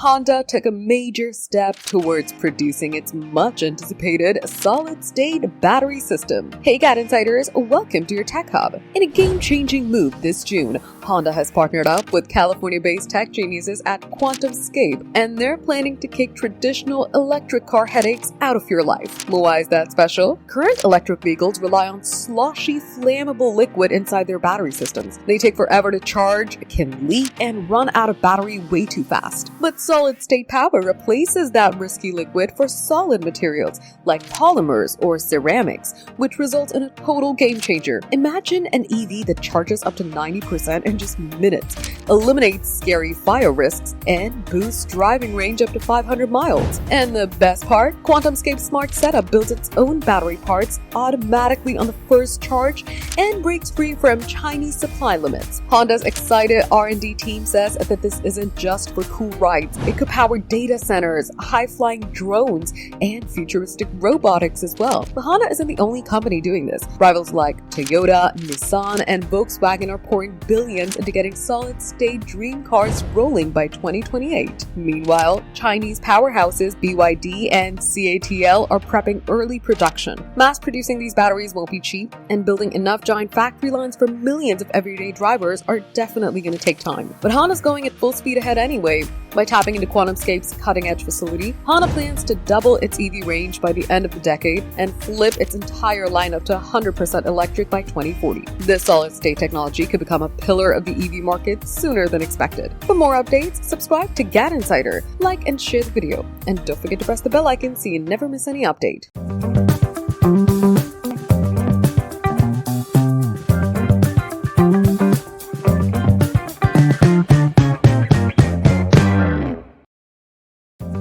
Honda took a major step towards producing its much-anticipated solid-state battery system. Hey GadInsiders, welcome to your Tech Hub. In a game-changing move this June, Honda has partnered up with California-based tech geniuses at QuantumScape, and they're planning to kick traditional electric car headaches out of your life. Why is that special? Current electric vehicles rely on sloshy, flammable liquid inside their battery systems. They take forever to charge, can leak, and run out of battery way too fast. But solid-state power replaces that risky liquid for solid materials like polymers or ceramics, which results in a total game-changer. Imagine an EV that charges up to 90% in just minutes, eliminates scary fire risks, and boosts driving range up to 500 miles. And the best part? QuantumScape's smart setup builds its own battery parts automatically on the first charge and breaks free from Chinese supply limits. Honda's excited R&D team says that this isn't just for cool rides. It could power data centers, high-flying drones, and futuristic robotics as well. But Honda isn't the only company doing this. Rivals like Toyota, Nissan, and Volkswagen are pouring billions into getting solid-state dream cars rolling by 2028. Meanwhile, Chinese powerhouses BYD and CATL are prepping early production. Mass-producing these batteries won't be cheap, and building enough giant factory lines for millions of everyday drivers are definitely going to take time. But Honda's going at full speed ahead anyway. By tapping into QuantumScape's cutting-edge facility, Honda plans to double its EV range by the end of the decade and flip its entire lineup to 100% electric by 2040. This solid-state technology could become a pillar of the EV market sooner than expected. For more updates, subscribe to GadInsider, like and share the video, and don't forget to press the bell icon so you never miss any update.